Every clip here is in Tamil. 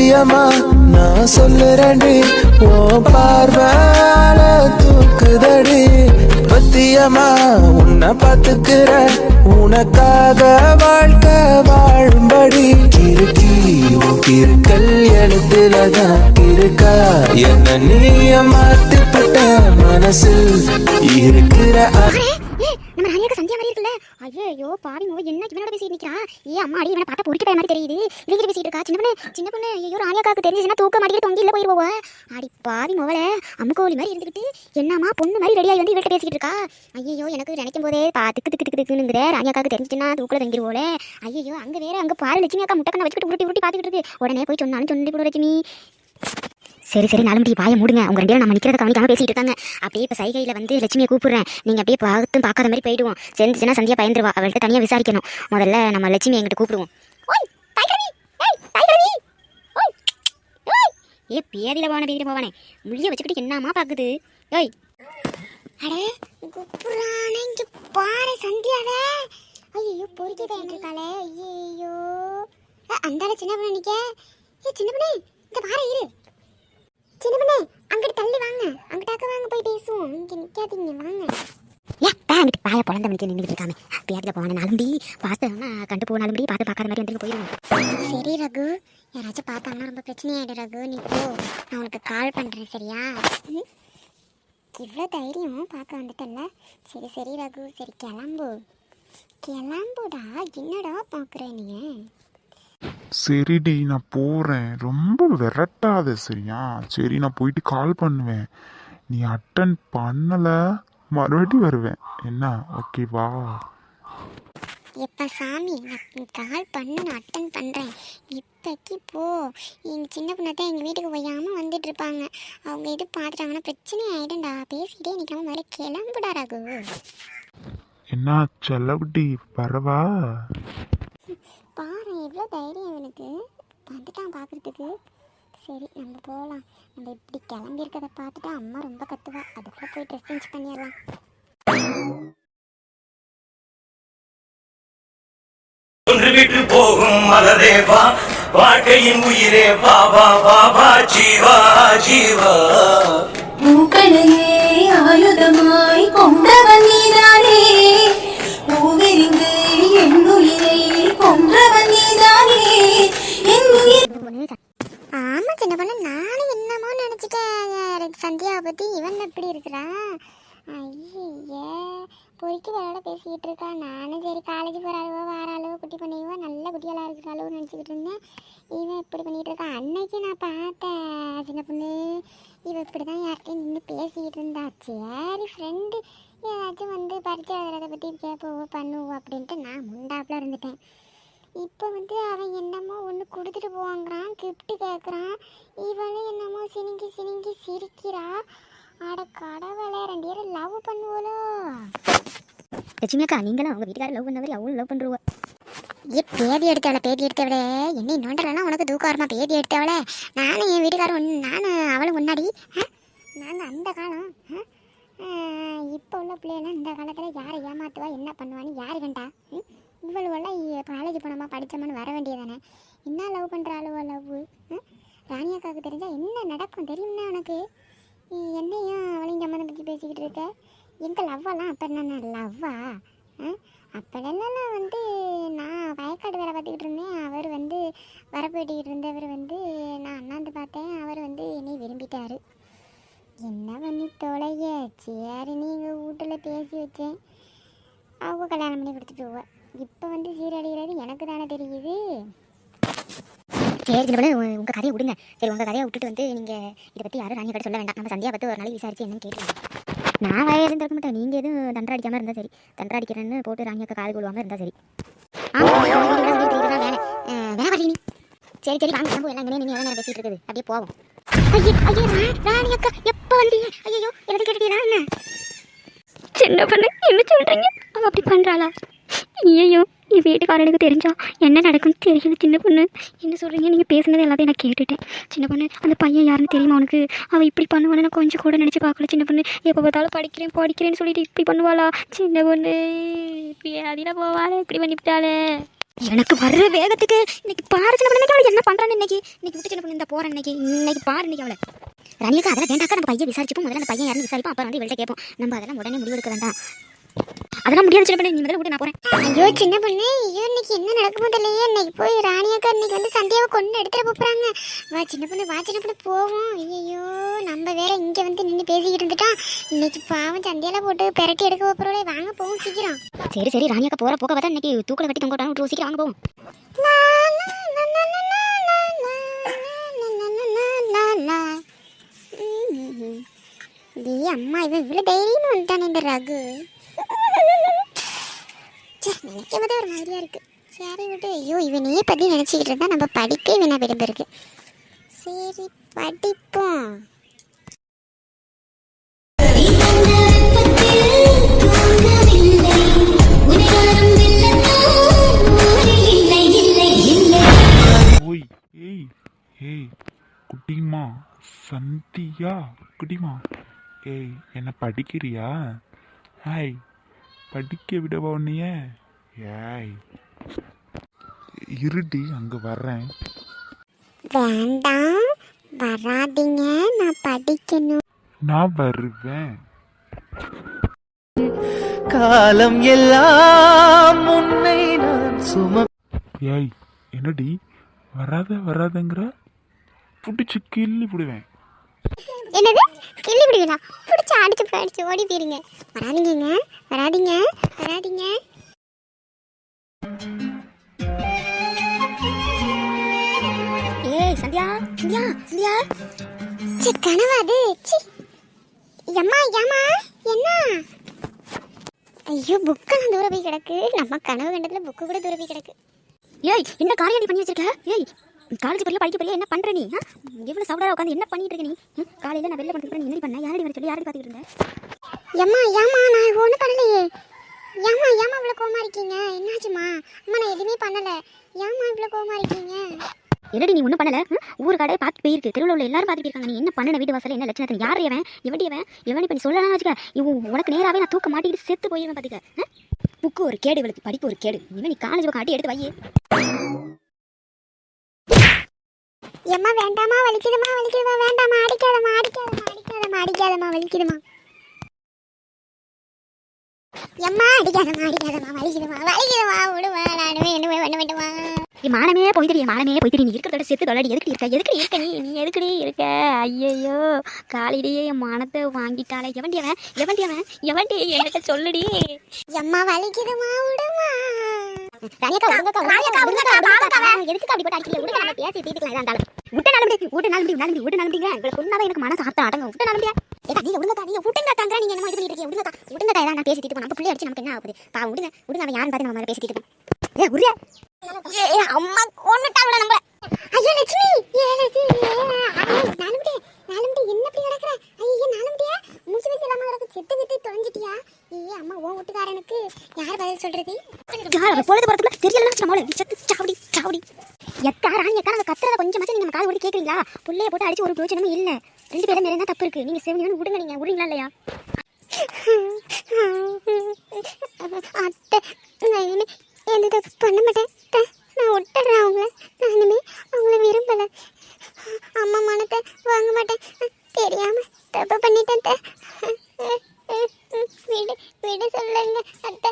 சத்தியமா நான் சொல்லுறேன்டி, ஓ பார்வால தூக்குதடி. பத்தியமா உன்னை பார்த்துக்கிற, உனக்காக வாழ்க்கை வாழும்படி. கிறுக்கி உன் கிறுக்கல் எழுத்துலதான் இருக்கா, என்ன நீய மாத்திப்பட்ட மனசில் இருக்கிற. நம்ம ராணியாக்கு சந்தியா மாதிரி இருக்குல்ல. ஐயோ பாவி மோ, என்ன இவனோட பேசிட்டு நிக்கிறா? அம்மா அடி, இவனை பார்த்தா பொறுக்க மாதிரி தெரியுது. இவங்க பேசிட்டு இருக்கா சின்ன பொண்ணு. ஐயோ ராணியாக்காக்கு தெரிஞ்சுச்சுன்னா தூக்க மாட்டிட்டு தொங்கி இல்ல போயிருவோவ. அடி பாவி மோவல, அம்முக்கோழி மாதிரி இருந்துக்கிட்டு என்னம்மா பொண்ணு மாதிரி ரெடியாகி வந்து இவர்கிட்ட பேசிக்கிட்டு இருக்கா. ஐயோ எனக்கு நினைக்கும் போதே திக்கு திக்கு திக்கு திக்குங்கிற. ராணியாக்காக்கு தெரிஞ்சுச்சுன்னா தூக்கில் தங்கிடுவோல. ஐயோ அங்கே வேற அங்கே பாரு லட்சுமி அக்கா முட்டைக்கண்ணை வச்சுக்கிட்டு உருட்டி உருட்டி பார்த்துக்கிட்டு இருக்கு. உடனே போய் சொன்னாலும் சொல்லி போடு லட்சுமி. சரி சரி நாலு வாயை மூடுங்க. உங்க ரெண்டு நம்ம நிற்கிறத கவனிக்காம பேசிட்டு இருக்காங்க. அப்படியே இப்போ சைகையில் வந்து லட்சுமியை கூப்பிடுறேன். நீங்கள் அப்படியே பார்க்காத மாதிரி போயிடுவோம். செஞ்சுச்சுன்னா சந்தியா பயந்துருவா. அவள்கிட்ட தனியாக விசாரிக்கணும். முதல்ல நம்ம லட்சுமி எங்கிட்ட கூப்பிடுவோம். ஏ பேதியில் போவானே முள்ளிய வச்சுக்கிட்டு என்னம்மா பார்க்குது? ஓய் அடே கூப்பிடுறானே, இங்கே பாரு சந்தியாவே. ஐயோ பொறுக்கி இருக்காளே. ஐயோ அந்த சின்ன பொண்ணு நிற்க. ஏ சின்ன பொண்ணு இந்த பாரு இரு. சின்ன பொண்ணு அங்கிட்டு தள்ளி வாங்க, அங்கிட்டாக்க வாங்க போய் பேசுவோம். இங்கே நிற்காதீங்க வாங்க. அங்கிட்டு பாய குழந்தை மணிக்கு நின்றுட்டு இருக்காங்க. பேதியில் போவானே நாலும்படி பார்த்தோம்னா கண்டு போனாலும்படி பார்த்து பார்க்காத மாதிரி வந்து போயிடுவோம். சரி ரகு, யாராச்சும் பார்த்தாங்கன்னா ரொம்ப பிரச்சனையாயிடும் ரகு. நீ போ, நான் உனக்கு கால் பண்ணுறேன் சரியா? இவ்வளோ தைரியம் பார்க்க வந்துட்டல. சரி சரி ரகு, சரி கிளம்புடா. என்னடா பார்க்குறேன் நீ? சரிடி நான் போகிறேன், ரொம்ப விரட்டாத சரியா? சரி நான் போயிட்டு கால் பண்ணுவேன். நீ அட்டன் பண்ணலை மறுபடியும் வருவேன் என்ன, ஓகேவா? எப்போ சாமி நான் கால் பண்ண நான் அட்டன் பண்ணுறேன். இப்போக்கி போ. எங்கள் சின்ன பொண்ணை தான் எங்கள் வீட்டுக்கு போயாமல் வந்துட்டு இருப்பாங்க. அவங்க எது பார்த்துட்டாங்கன்னா பிரச்சனை ஆகிடும்டா. பேசிக்கிட்டே நிற்காம முதல்ல கிளம்புடா ரகு. என்ன செல்லகுட்டி வரவா? பாரு எவ்வளோ தைரியம் எனக்கு, வந்துட்டான் பார்க்குறதுக்கு. சரி நம்ம போகலாம். நம்ம இப்படி கிளம்பியிருக்கதை பார்த்துட்டு அம்மா ரொம்ப கத்துவா. அதுக்குள்ளே போய் ட்ரெஸ் சேஞ்ச் பண்ணிடலாம். ஒன்று விட்டு போகும் மலரேவா, வாழ்க்கையின் உயிரே பாபா பாபா ஜீவா ஜீவா. மூக்களையே ஆயுதமாய் கொண்டவன் நீதானே, பூவிரிந்து என் உயிரை கொன்றவன் நீதானே. ஆமா சின்ன பொண்ணு, நானும் என்னமோ நினைச்சிட்டேன் சந்தியாவை பத்தி. இவன் எப்படி இருக்கிறான்? ஐயே பொறுக்கி விளையாட பேசிக்கிட்டு இருக்கா. நானும் சரி காலேஜ் போகிற அளவோ வார அளவோ குட்டி பண்ணிவோ நல்ல குட்டியெல்லாம் இருக்கிற அளவு நினச்சிக்கிட்டு இருந்தேன். இவன் இப்படி பண்ணிகிட்டு இருக்கான். அன்னைக்கு நான் பார்த்தேன் சின்ன பொண்ணு, இவன் இப்படி தான் யார்கிட்டையும் நின்று பேசிக்கிட்டு இருந்தா. சரி ஃப்ரெண்டு ஏதாச்சும் வந்து பரிச்சை எழுதுறதை பற்றி கேட்போம் பண்ணுவோம் அப்படின்ட்டு நான் முண்டாப்பில் இருந்துட்டேன். இப்போ வந்து அவன் என்னமோ ஒன்று கொடுத்துட்டு போவாங்கிறான், கிஃப்ட்டு கேட்குறான். இவனும் என்னமோ சினிங்கி சிரிக்கிறா. அட கடவுளே, 2 பேரும் லவ் பண்ணுவோலோ? லட்சுமி அக்கா நீங்களும் அவங்க வீட்டுக்காரர் லவ் பண்ண மாதிரி அவங்களும் லவ் பண்ணுருவோம். பேதி எடுத்தவளே என்னை நோண்டலாம் உனக்கு தூக்காரமா? பேதி எடுத்தவளே நானும் என் வீட்டுக்காரர் நானும் அவளும் முன்னாடி. நாங்கள் அந்த காலம். இப்போ உள்ள பிள்ளைலாம் இந்த காலத்தில் யாரை ஏமாத்துவா என்ன பண்ணுவான்னு யாரு கண்டா? இவ்வளவெல்லாம் காலேஜ் போனோமா படித்தோமான்னு வர வேண்டியதானே. என்ன லவ் பண்ணுறாளுவோ லவ்? ராணியாக்காவுக்கு தெரிஞ்சால் என்ன நடக்கும் தெரியும்னா உனக்கு? என்னையும் அவளையும் சம்மந்தம் பற்றி பேசிக்கிட்டு இருக்க. எங்கள் லவ்வெல்லாம் அப்போ என்ன லவ்வா? அப்போல்லாம் வந்து நான் வயக்காடு வேலை பார்த்துக்கிட்டு இருந்தேன். அவர் வந்து வர போயிட்டுக்கிட்டு இருந்தவர் வந்து நான் அண்ணாந்து பார்த்தேன். அவர் வந்து என்னை விரும்பிட்டார். என்ன பண்ணி தொலைய? சரி நீங்கள் வீட்டில் பேசி வச்சேன். அவங்க கல்யாணம் பண்ணி கொடுத்துட்டு போவ. இப்போ வந்து சீரழிகிறது எனக்கு தானே தெரியுது. சரி சின்ன பொண்ணு உங்கள் கதையை விடுங்க. சரி உங்கள் கதையை விட்டுட்டு வந்து நீங்கள் இதை பற்றி யாரும் ராணியை கிட்ட சொல்ல வேண்டாம். நம்ம சந்தியா பற்றி ஒரு நாளைக்கு விசாரிச்சு என்னன்னு கேட்டுருவோம். நான் வயது இருந்திருக்க மாட்டேன். நீங்கள் எதுவும் தண்டை அடிக்காமல் இருந்தால் சரி. தண்டை அடிக்கிறேன்னு போட்டு ராணியக்கா காது கொள்வாமல் இருந்தால் சரி. வேலை வரீ நீ. சரி சரி வாங்க கிளம்பு. எல்லாம் நீங்கள் எல்லாம் பேசிகிட்டு இருக்குது. அப்படியே போவோம். ராணியக்கா எப்போ வந்தீங்க? ஐயோ எனக்கு கேட்டீங்களா என்ன? சின்ன பொண்ணு என்ன சொல்கிறீங்க? அவள் அப்படி பண்ணுறாளா? ஐயோ என் வீட்டுக்காரனுக்கு தெரிஞ்சா என்ன நடக்கும்னு தெரியல. சின்ன பொண்ணு என்ன சொல்கிறீங்க? நீங்கள் பேசுனது எல்லாத்தையும் நான் கேட்டுட்டேன். சின்ன பொண்ணு அந்த பையன் யாருன்னு தெரியுமா உனக்கு? அவள் இப்படி பண்ணுவான்னு நான் கொஞ்சம் கூட நினச்சி பார்க்கல. சின்ன பொண்ணு எப்போ பார்த்தாலும் படிக்கிறேன்னு சொல்லிட்டு இப்படி பண்ணுவாளா? சின்ன பொண்ணு இப்படி அதில் போவாளே இப்படி பண்ணிவிட்டாளே. எனக்கு வர்ற வேகத்துக்கு இன்னைக்கு பாரு சின்ன பொண்ணு அவளை என்ன பண்றான்னு இன்னைக்கு விட்டு சின்ன பொண்ணு இந்த போறேன் இன்னைக்கு பாரு இன்னைக்கு அவளை ராணியக்கா அதெல்லாம் வேண்டாக்கா நம்ம பையன் விசாரிச்சுப்போம் முதல்ல அந்த பையன் யாருன்னு விசாரிப்போம் அப்புறம் வந்து வெளில கேட்போம் நம்ம அதெல்லாம் உடனே முடிவு எடுக்க வேண்டாம் அதெல்லாம் முடியாது சின்ன பொண்ணு நீ முதல்ல விட்டு நான் போறேன் ஐயோ சின்ன பொண்ணு ஐயோ இன்னைக்கு என்ன நடக்குமோ தெரியலையே இன்னைக்கு போய் ராணியக்கா இன்னைக்கு வந்து சந்தியாவை கொண்டு எடுத்துட்டு போறாங்க வா சின்ன பொண்ணு போவோம் ஐயோ நம்ம வேற இங்க வந்து நின்று பேசிக்கிட்டு இருந்துட்டா இன்னைக்கு பாவம் சந்தியால போட்டு பெரட்டி எடுக்க போறோம் வாங்க போவோம் சீக்கிரம் சரி ராணியக்கா போற போக்க பார்த்தா இன்னைக்கு தூக்கல கட்டி தொங்க விட்டு சீக்கிரம் வாங்க போவோம் அம்மா இவன் இவ்வளவு தைரியமா வந்துட்டானே இந்த ரகு நினைக்கும் போது ஒரு மாதிரியா இருக்கு சரி விட்டு ஐயோ இவனையே பத்தி நினைச்சுக்கிட்டு இருந்தா நம்ம படிக்க வேணா விரும்பிருக்கு சரி படிப்போம் ஓய் ஏய் ஏய் குட்டிமா சந்தியா குட்டிமா ஏய் என்ன படிக்கிறியா ஹாய் படிக்க விடவா உன்னைய ஏய் இருடி அங்க வர்றேன் வேண்டாம் வராதீங்க நான் படிக்கணும் நான் வருவேன் காலம் எல்லாம் உன்னை நான் ஏய் என்னடி வராதங்கிற பிடிச்சி கிள்ளி விடுவேன் என்னது கிள்ளி விடுவீங்களா பிடிச்சி அடிச்சு ஓடி போயிருங்க வராதீங்க ஏய் சந்தியா கனவா அது எம்மா என்ன ஐயோ புக்கெல்லாம் தூர போய் கிடக்கு நம்ம கனவு கண்டதுல புக்கு கூட தூர போய் கிடக்கு ஏய் என்ன காரியம் பண்ணி வச்சிருக்க ஏய் காலேஜ் படிக்க போறியா என்ன பண்ற நீ எவ்வளவு சவுடா உட்காந்து என்ன பண்ணிட்டு இருக்க நீ காலையில நான் வெளில பண்ணிட்டு நீ என்ன பண்ண யாரடி வர சொல்லி யாரடி பாத்துக்கிட்டு இருந்த எம்மா நான் ஒன்றும் பண்ணலையே ஏம்மா இவ்வளோ கோவமா இருக்கீங்க என்னாச்சுமா அம்மா நான் எதுவுமே பண்ணல ஏம்மா இவ்வளோ கோவமா இருக்கீங்க என்னடி நீ ஒன்றும் பண்ணல ஊர் கடையை பார்த்து போயிருக்கு தெருவில் உள்ள எல்லாரும் பார்த்துட்டு இருக்காங்க நீ என்ன பண்ண வீட்டு வாசல் என்ன லட்சணத்தில் யார் எவன் பண்ணி சொல்லலாம் வச்சுக்க உனக்கு நேராகவே நான் தூக்க மாட்டிக்கிட்டு செத்து போயிருவேன் பார்த்துக்க புக்கு ஒரு கேடு இவளுக்கு படிப்பு ஒரு கேடு இனிமேல் நீ காலேஜ் பக்கம் ஆட்டி எடுத்து வையே எம்மா வேண்டாமா வலிக்குதுமா வேண்டாமா அடிக்காதமா வலிக்குதுமா எம்மா அடிக்காதமா வலிக்குதுமா விடுமா நானுமே என்ன பண்ண வேண்டுமா மானமே போய்த்திரி நீ இருக்கிறதோட செத்து தொலைடி எதுக்கடி இருக்க நீ எதுக்கடி இருக்க ஐயோ காலையிலேயே என் மானத்தை வாங்கிட்டாளே எவன்டி என்கிட்ட சொல்லுடி எம்மா வலிக்குதுமா விடுமா எதுக்கு அப்படி போட்டு அடிக்கல விட நம்ம பேசி தீர்த்துக்கலாம் இருந்தாலும் விட்டு நாளும் எனக்கு மனசு ஆத்த அடங்க விட்டு நாளும் நீங்க விடுங்க தாங்க நீங்க என்ன இது பண்ணிட்டு விடுங்க தான் நான் பேசி தீர்த்து நம்ம பிள்ளை அடிச்சு நமக்கு என்ன ஆகுது விடுங்க அவன் யாரும் பார்த்து நம்ம பேசி தீர்த்து அம்மா கொன்னுட்டாங்க நம்ம ஐயோ லட்சுமி நாலும்படி என்ன இப்படி நடக்கற ஐயோ நாலும்படியா மூச்சு விட்டு இல்லாம கிடக்கு செத்து விட்டு தொலைஞ்சிட்டியா அம்மா உன் வீட்டுக்காரனுக்கு யார் பதில் சொல்றது பொழுது போறதுக்குள்ள தெரியல நம்மள செத்து சாவடி எக்கா ராணி அக்கா நாங்க கத்துறத கொஞ்சமாச்சும் நீங்க காது ஓடி கேக்குறீங்களா புள்ளைய போட்டு அடிச்சு ஒரு பிரயோஜனமும் இல்ல 2 பேரும் மேல தான் தப்பு இருக்கு நீங்க செவனியோன்னு விடுங்க நீங்க விடுறீங்களா இல்லையா அத்தை நான் எந்த தப்பு பண்ண மாட்டேன் நான் விட்டுறேன் அவங்கள விரும்பல அம்மா மனத்தை வாங்க மாட்டேன் தெரியாம தப்பு பண்ணிட்டேன் விட சொல்லுங்க அத்தை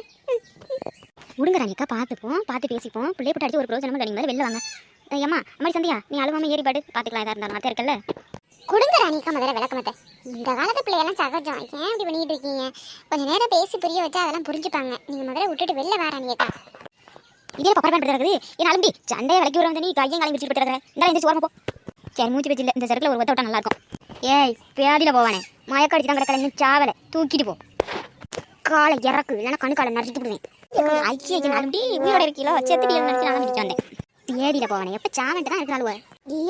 விடுங்க ராணிக்கா பார்த்து பேசிப்போம் பிள்ளைய போட்டு அடிச்சு ஒரு பிரயோஜனமும் இல்லை நீங்க வெளில வாங்க ஏம்மா அம்மாடி சந்தியா நீ அழுவாம ஏறி பாடு பார்த்துக்கலாம் எதா இருந்தாலும் அத்தை இருக்கல்ல கொடுங்க ராணிக்கா முதல்ல விளக்கமத்தை இந்த காலத்து பிள்ளையெல்லாம் சகஜம் ஏன் இப்படி பண்ணிட்டு இருக்கீங்க கொஞ்சம் நேரம் பேசி புரிய வச்சா அதெல்லாம் புரிஞ்சுப்பாங்க நீங்க முதல்ல விட்டுட்டு வெளில வா ராணியக்கா இதே பப்பர் பண்ணுறது இருக்குது என் அலும்பி சண்டையை விளக்கி விடுறாங்க நீ கையும் காலையும் வச்சுட்டு போட்டுறேன் இந்த இந்த சோரமா போ சரி மூச்சு வச்சு இல்லை இந்த சரக்கில் ஒரு ஒத்த விட்டா நல்லா இருக்கும் ஏய் பேதியில் போவானே மயக்க அடிச்சு தான் கிடக்கல இன்னும் சாவலை தூக்கிட்டு போ காலை இறக்கு இல்லைன்னா கணு காலை நறுக்கிட்டு விடுவேன் ஐக்கிய அலும்பி உயிரோட இருக்கீங்களோ செத்துட்டு நினைச்சு நான் முடிச்சு வந்தேன் பேதியில் போவானே எப்போ சாவன்ட்டு தான் இருக்கிறாளுவ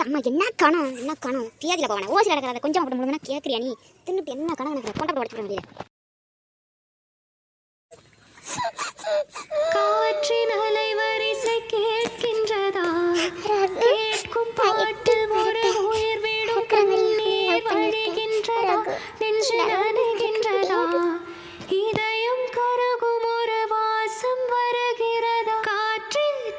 அம்மா என்ன கணம் பேதியில் போவானே ஓசில் நடக்கிறத கொஞ்சம் அப்படி முடியுதுன்னா கேட்குறியா நீ தின்னுட்டு என்ன கணம் எனக்கு கொண்டை உடச்சு முடியல காற்றின் அலைவரிசை கேட்கின்றதா கேட்கும் பாட்டில் ஒரு உயிர் விடும் கண்ணீர் வழிகின்றதா நெஞ்சு நனைகின்றதா இதயம் கருகும் ஒரு வாசம் வருகிறதா காற்றில்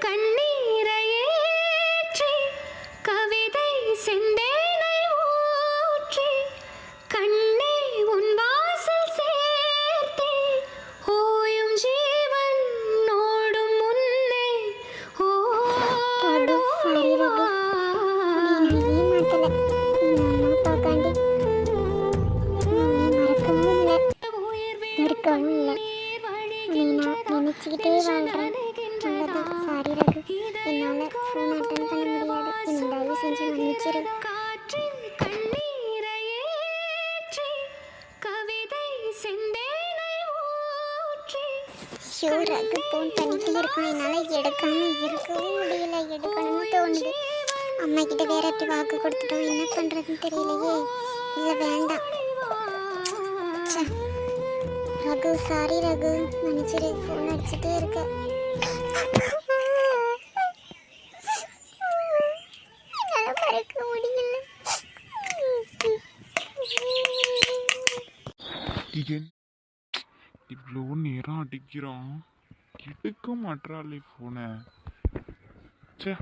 செஞ்சு மன்னிச்சிரு. காற்றில் கண்ணீரை ஏற்றி கவிதை செந்தேனை ஊற்றி ஐயோ ரகு ஃபோன் பண்ணிட்டே இருக்கான், என்னால் எடுக்காம இருக்கவும் முடியல. எடுக்கணும்னு தோணுது. அம்மா கிட்ட வேற எப்படி வாக்கு கொடுத்துட்டோம், என்ன பண்ணுறதுன்னு தெரியலையே. இல்லை வேண்டாம். ச்சே. ரகு சாரி ரகு, மன்னிச்சிரு. ஃபோன் அடிச்சுட்டே இருக்க. என்னால் மறக்க முடியல. ஏன் இவ்வளோ நேரம் அடிக்கிறான், எடுக்க மாட்டாளே ஃபோனை. சே,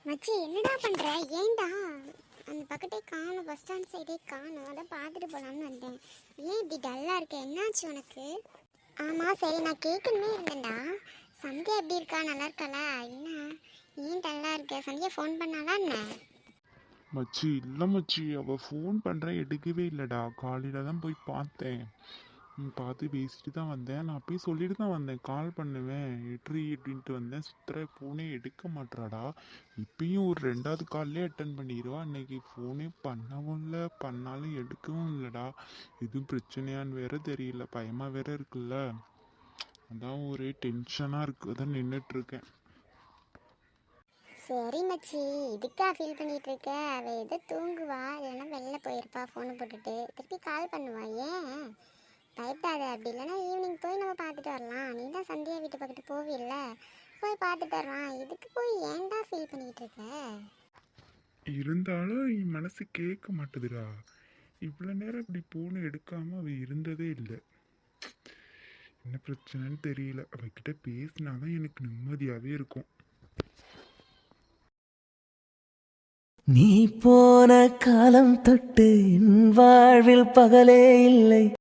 மச்சி என்னடா பண்ற? ஏன்டா அந்த பக்கத்தே காணும், பஸ் ஸ்டாண்ட் சைடே காணும். அதான் பார்த்துட்டு போகலான்னு வந்தேன். ஏன் இப்படி டல்லாக இருக்க? என்னாச்சு உனக்கு? ஆமாம் சரி, நான் கேட்கணுமே இருந்தேன்டா. சந்தியா எப்படி இருக்கா? நல்லா இருக்காளா? என்ன ஏன் டல்லாக இருக்க? சந்தியா ஃபோன் பண்ணாலா என்ன? மச்சி இல்லை மச்சி, அவள் ஃபோன் பண்ணுறேன் எடுக்கவே இல்லைடா. காலையில் தான் போய் பார்த்தேன், பார்த்து பேசிட்டு தான் வந்தேன். நான் போய் சொல்லிட்டு தான் வந்தேன், கால் பண்ணுவேன் எட்ரி அப்படின்ட்டு வந்தேன். சித்திரை ஃபோனே எடுக்க மாட்டாடா. இப்பயும் ஒரு 2வது கால்லே அட்டன் பண்ணிடுவா. அன்னைக்கு ஃபோனே பண்ணவும் இல்லை, பண்ணாலும் எடுக்கவும் இல்லைடா. எதுவும் பிரச்சனையான்னு வேற தெரியல, பயமாக வேற இருக்குல்ல. அதான் ஒரே டென்ஷனாக இருக்குது, அதான் நின்றுட்டுருக்கேன். சரி மச்சி, இதுக்கா ஃபீல் பண்ணிட்டு இருக்க? அவள் எதோ தூங்குவா, இல்லைன்னா வெளில போயிருப்பா ஃபோனை போட்டுட்டு. திருப்பி கால் பண்ணுவா. ஏன் பயப்படாத. அப்படி இல்லைன்னா ஈவினிங் போய் நம்ம பார்த்துட்டு வரலாம். நீ தான் சந்தியா வீட்டு பக்கத்து போவில்ல, போய் பார்த்துட்டு வரலாம். இதுக்கு போய் ஏன்டா ஃபீல் பண்ணிக்கிட்டு இருக்க? இருந்தாலும் என் மனசு கேட்க மாட்டுதுடா. இவ்வளோ நேரம் இப்படி ஃபோனை எடுக்காமல் அவள் இருந்ததே இல்லை. என்ன பிரச்சனைன்னு தெரியல. அவகிட்ட பேசினாதான் எனக்கு நிம்மதியாகவே இருக்கும். நீ போன காலம் தொட்டு என் வாழ்வில் பகலே இல்லை.